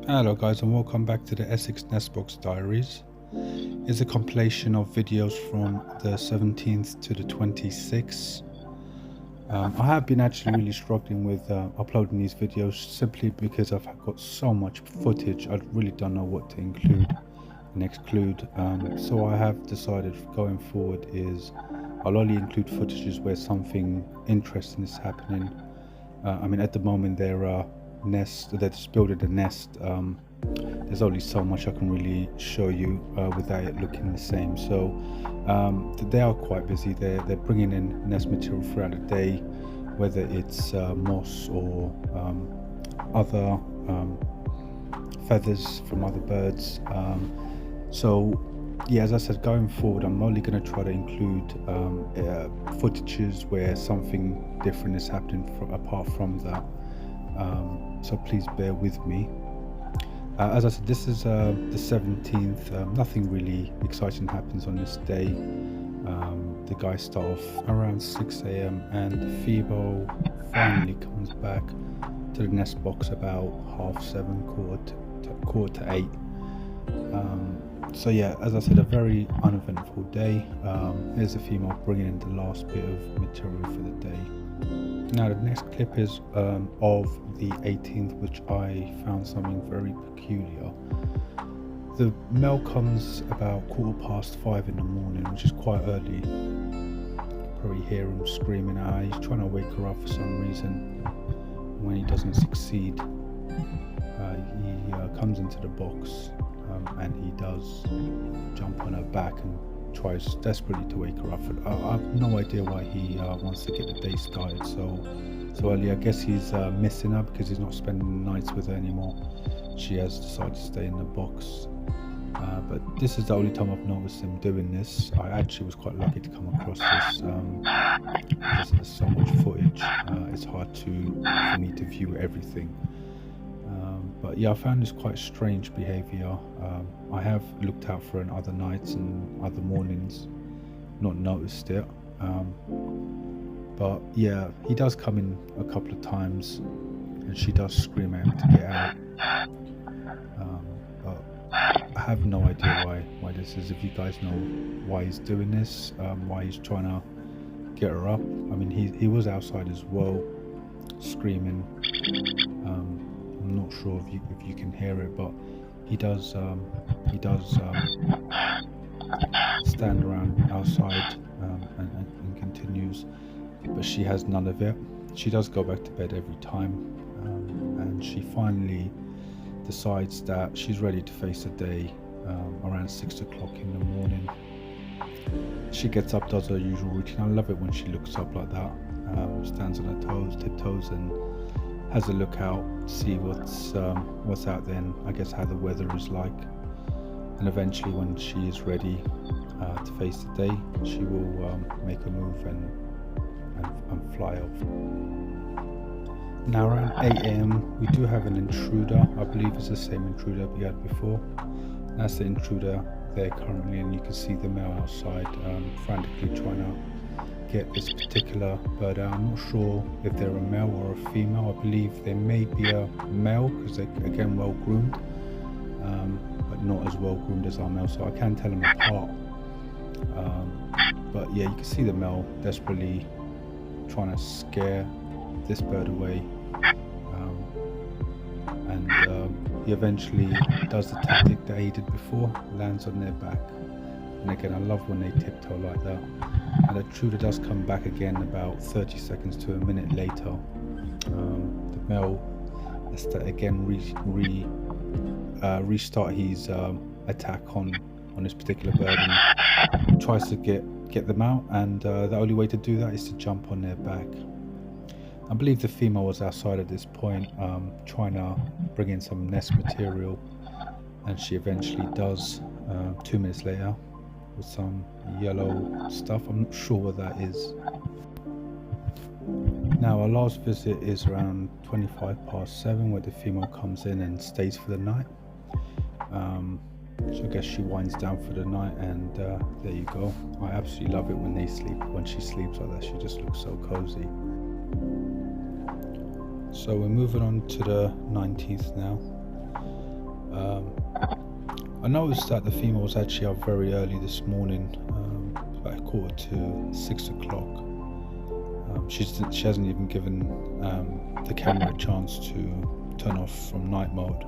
Hello guys, and welcome back to the Essex Nestbox Diaries. It's a compilation of videos from the 17th to the 26th. I have been actually really struggling with uploading these videos simply because I've got so much footage. I really don't know what to include and exclude. So I have decided going forward is I'll only include footages where something interesting is happening. I mean, at the moment there are nests, they're just building a nest. There's only so much I can really show you without it looking the same. So they are quite busy. They're bringing in nest material throughout the day, whether it's moss or other feathers from other birds. So yeah, as I said, going forward, I'm only going to try to include footages where something different is happening apart from that. So please bear with me. As I said, this is the 17th. Nothing really exciting happens on this day. The guys start off around 6 a.m. and the female finally comes back to the nest box about 7:30, quarter to 8. So yeah, as I said, a very uneventful day. Here's the female bringing in the last bit of material for the day. Now the next clip is of the 18th, which I found something very peculiar. The male comes about 5:15 in the morning, which is quite early. You can probably hear him screaming out. He's trying to wake her up for some reason. When he doesn't succeed, he comes into the box and he does jump on her back and tries desperately to wake her up. I have no idea why he wants to get the day started so early. I guess he's missing her because he's not spending the nights with her anymore. She has decided to stay in the box. But this is the only time I've noticed him doing this. I actually was quite lucky to come across this. There's so much footage. It's hard for me to view everything. But yeah, I found this quite strange behavior. I have looked out for it other nights and other mornings, not noticed it. But yeah, he does come in a couple of times and she does scream at him to get out. But I have no idea why this is. If you guys know why he's doing this, why he's trying to get her up. I mean, he was outside as well, screaming. I'm not sure if you can hear it, but he does stand around outside and continues, but she has none of it. She does go back to bed every time, and she finally decides that she's ready to face the day around 6 o'clock in the morning. She gets up, does her usual routine. I love it when she looks up like that, stands on her toes, tiptoes, and has a look out, see what's out there, and I guess how the weather is like. And eventually, when she is ready to face the day, she will make a move and fly off. Now around 8 a.m. we do have an intruder. I believe it's the same intruder we had before. That's the intruder there currently, and you can see the male outside frantically trying to get this particular bird out. I'm not sure if they're a male or a female. I believe they may be a male because they're again well groomed, but not as well groomed as our male, so I can tell them apart. But yeah, you can see the male desperately trying to scare this bird away, and he eventually does the tactic that he did before, lands on their back. And again, I love when they tiptoe like that. And the intruder does come back again about 30 seconds to a minute later. The male has to again restart his attack on this particular bird and tries to get them out. And the only way to do that is to jump on their back. I believe the female was outside at this point, trying to bring in some nest material, and she eventually does 2 minutes later with some yellow stuff. I'm not sure what that is. Now our last visit is around 7:25, where the female comes in and stays for the night. So I guess she winds down for the night, and there you go. I absolutely love it when they sleep. When she sleeps like that, she just looks so cozy. So we're moving on to the 19th now. I noticed that the female was actually up very early this morning, about 5:45. She hasn't even given the camera a chance to turn off from night mode.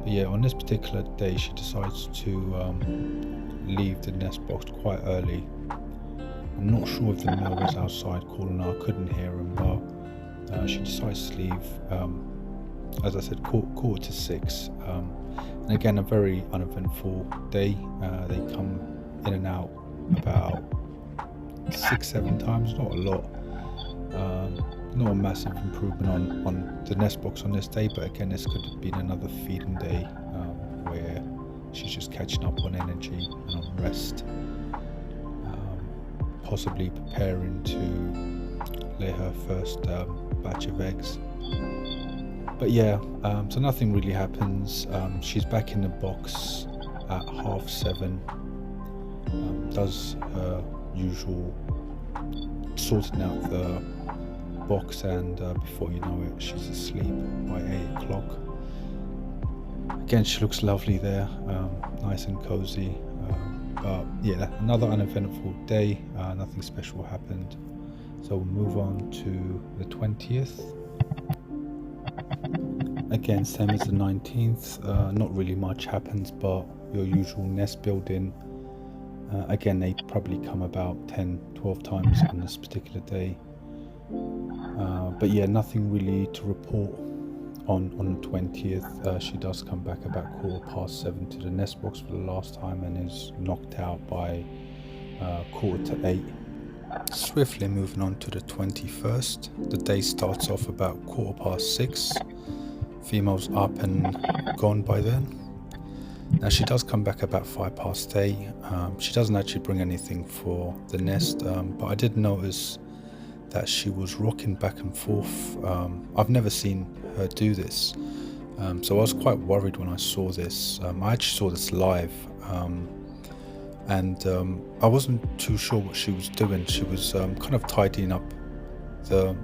But yeah, on this particular day, she decides to leave the nest box quite early. I'm not sure if the male was outside calling her. I couldn't hear him, but she decides to leave. As I said, 5:45. And again, a very uneventful day. They come in and out about 6-7 times, not a lot. Not a massive improvement on the nest box on this day, but again, this could have been another feeding day where she's just catching up on energy and on rest, possibly preparing to lay her first batch of eggs. But yeah, so nothing really happens. She's back in the box at 7:30, does her usual sorting out the box, and before you know it, she's asleep by 8:00. Again, she looks lovely there, nice and cozy. But yeah, another uneventful day. Nothing special happened. So we'll move on to the 20th. Again, same as the 19th. Not really much happens, but your usual nest building. Again, they probably come about 10-12 times on this particular day. But yeah, nothing really to report on the 20th. She does come back about 7:15 to the nest box for the last time and is knocked out by 7:45. Swiftly moving on to the 21st. The day starts off about 6:15. Female's up and gone by then. Now she does come back about 8:05. She doesn't actually bring anything for the nest, but I did notice that she was rocking back and forth. I've never seen her do this, so I was quite worried when I saw this. I actually saw this live, and I wasn't too sure what she was doing. She was kind of tidying up the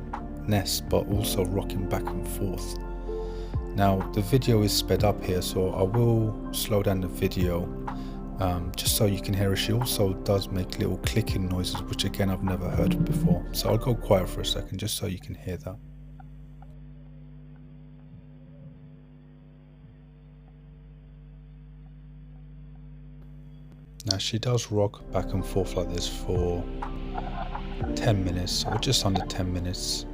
nest, but also rocking back and forth. Now the video is sped up here, so I will slow down the video just so you can hear her. She also does make little clicking noises, which again I've never heard before. So I'll go quiet for a second just so you can hear that. Now she does rock back and forth like this for 10 minutes, or just under 10 minutes.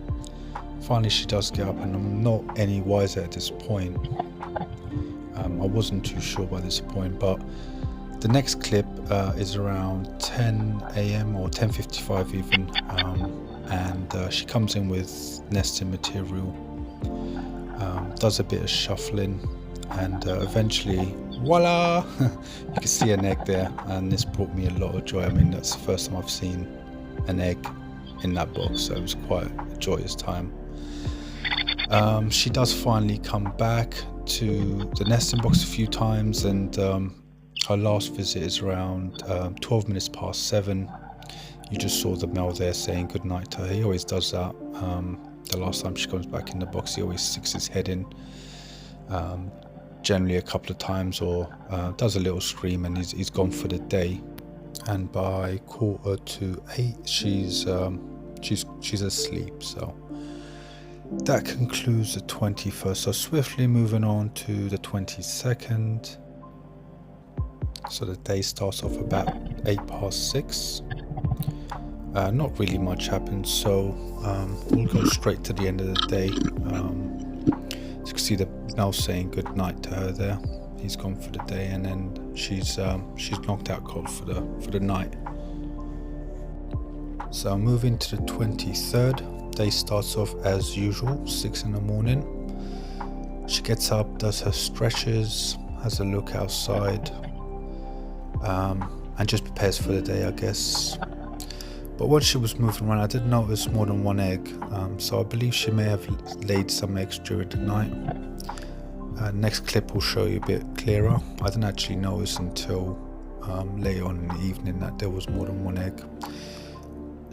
Finally she does get up, and I'm not any wiser at this point. I wasn't too sure by this point, but the next clip is around 10 AM or 10:55 even, and she comes in with nesting material, does a bit of shuffling, and eventually, voila! You can see an egg there, and this brought me a lot of joy. I mean, that's the first time I've seen an egg in that box, so it was quite a joyous time. She does finally come back to the nesting box a few times, and her last visit is around 7:12. You just saw the male there saying goodnight to her. He always does that. The last time she comes back in the box, he always sticks his head in, generally a couple of times, or does a little scream, and he's gone for the day. And by 7:45, she's asleep. So that concludes the 21st. So swiftly moving on to the 22nd. So the day starts off about 6:08. Not really much happens, so we'll go straight to the end of the day. As you can see the male saying good night to her there. He's gone for the day, and then she's knocked out cold for the night. So moving to the 23rd. Day starts off as usual, 6 in the morning. She gets up, does her stretches, has a look outside, and just prepares for the day, I guess. But when she was moving around, I did notice more than one egg, so I believe she may have laid some eggs during the night. Next clip will show you a bit clearer. I didn't actually notice until later on in the evening that there was more than one egg.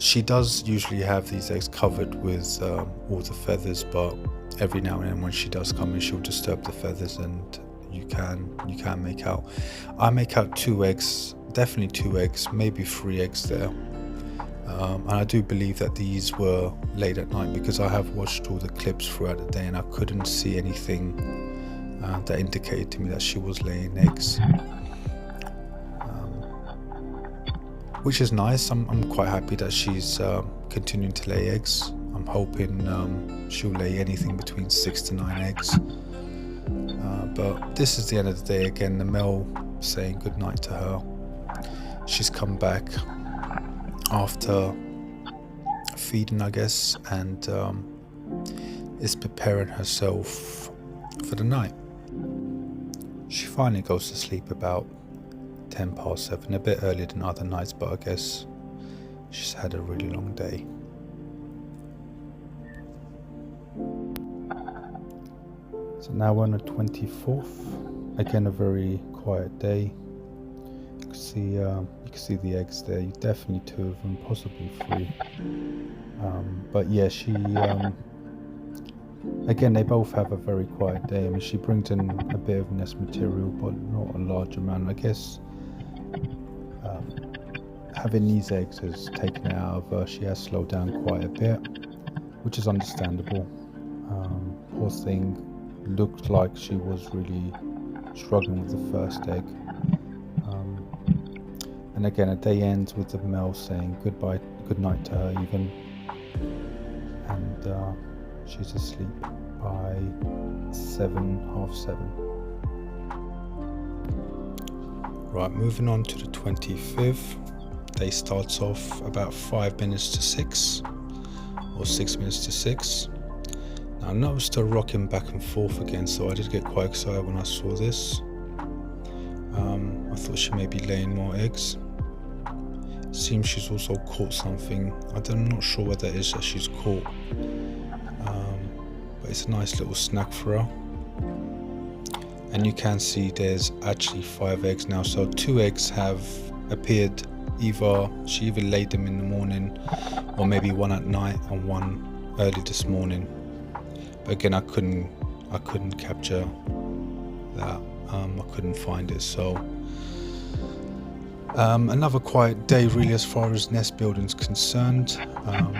She does usually have these eggs covered with all the feathers, but every now and then when she does come in, she'll disturb the feathers, and you can make out. I make out 2 eggs, definitely 2 eggs, maybe 3 eggs there. And I do believe that these were laid at night, because I have watched all the clips throughout the day and I couldn't see anything that indicated to me that she was laying eggs, which is nice. I'm quite happy that she's continuing to lay eggs. I'm hoping she'll lay anything between 6 to 9 eggs. But this is the end of the day. Again, the male saying goodnight to her. She's come back after feeding, I guess, and is preparing herself for the night. She finally goes to sleep about 10 past 7, a bit earlier than other nights, but I guess she's had a really long day. So now we're on the 24th. Again, a very quiet day. You can see the eggs there. Definitely 2 of them, possibly 3. But yeah, she again, they both have a very quiet day. I mean, she brings in a bit of nest material, but not a large amount. I guess having these eggs has taken it out of her. She has slowed down quite a bit, which is understandable. Poor thing, looked like she was really struggling with the first egg. And again, a day ends with the male saying good night to her even, and she's asleep by 7, half 7. Right, moving on to the 25th. Day starts off about 5 minutes to 6, or 6 minutes to 6. Now I noticed her rocking back and forth again, so I did get quite excited when I saw this. I thought she may be laying more eggs. Seems she's also caught something. I'm not sure what that is that she's caught, but it's a nice little snack for her. And you can see there's actually 5 eggs now, so 2 eggs have appeared. She either laid them in the morning, or maybe 1 at night and 1 early this morning. But again, I couldn't capture that. I couldn't find it. So another quiet day really as far as nest building is concerned. I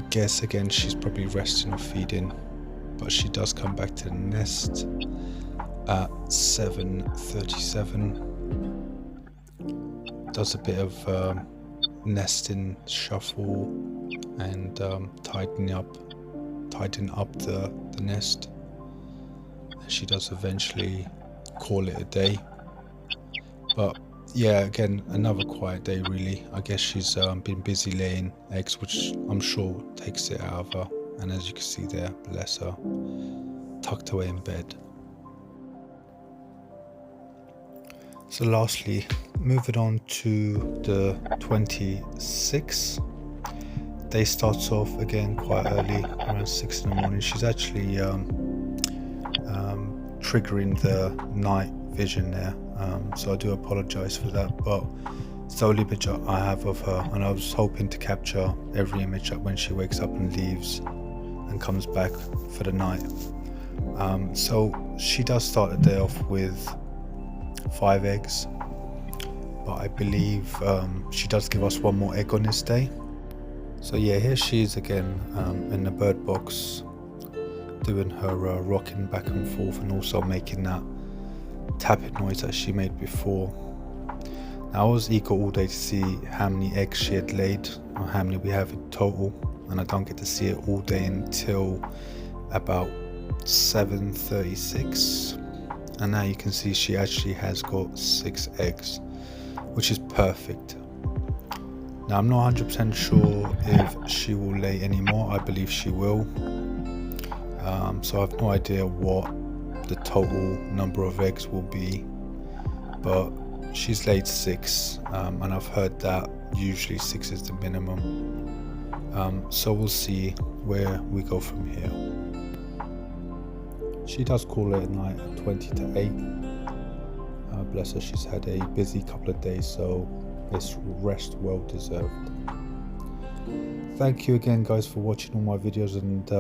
guess again she's probably resting or feeding, but she does come back to the nest at 7:37. Does a bit of nesting shuffle and tidying up the nest. And she does eventually call it a day. But yeah, again, another quiet day really. I guess she's been busy laying eggs, which I'm sure takes it out of her. And as you can see there, bless her, tucked away in bed. So lastly, moving on to the 26th. Day starts off again quite early, around 6 in the morning. She's actually triggering the night vision there. So I do apologize for that, but it's the only image I have of her, and I was hoping to capture every image when she wakes up and leaves and comes back for the night. So she does start the day off with 5 eggs, but I believe she does give us 1 more egg on this day. So yeah, here she is again in the bird box, doing her rocking back and forth, and also making that tapping noise that she made before. Now I was eager all day to see how many eggs she had laid, or how many we have in total, and I don't get to see it all day until about 7:36. And now you can see she actually has got 6 eggs, which is perfect. Now I'm not 100% sure if she will lay any more. I believe she will. So I have no idea what the total number of eggs will be, but she's laid 6, and I've heard that usually 6 is the minimum. So we'll see where we go from here. She does call it at night at 20 to 8. Bless her, she's had a busy couple of days, so it's rest well deserved. Thank you again, guys, for watching all my videos, and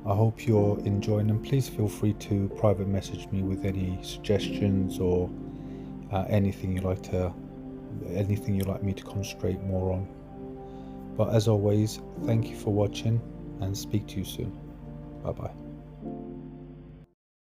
I hope you're enjoying them. Please feel free to private message me with any suggestions or anything you'd like me to concentrate more on. But as always, thank you for watching, and speak to you soon. Bye bye.